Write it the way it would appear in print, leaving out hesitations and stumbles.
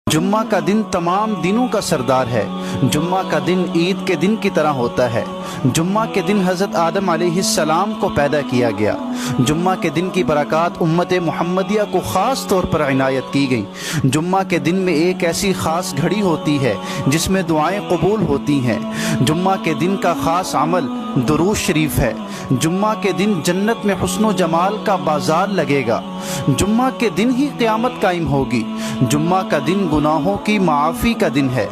जुम्मा का दिन तमाम दिनों का सरदार है। जुम्मा का दिन ईद के दिन की तरह होता है। जुम्मा के दिन हज़रत आदम अलैहिस्सलाम को पैदा किया गया। जुम्मा के दिन की बरक़ात उम्मत मुहम्मदिया को ख़ास तौर पर इनायत की गई। जुम्मा के दिन में एक ऐसी ख़ास घड़ी होती है जिसमें दुआएं कबूल होती हैं। जुम्मा के दिन का ख़ास अमल दुरूद शरीफ है। जुम्मा के दिन जन्नत में हुस्न जमाल का बाजार लगेगा। जुम्मा के दिन ही क़यामत कायम होगी। जुम्मा का दिन गुनाहों की माफ़ी का दिन है।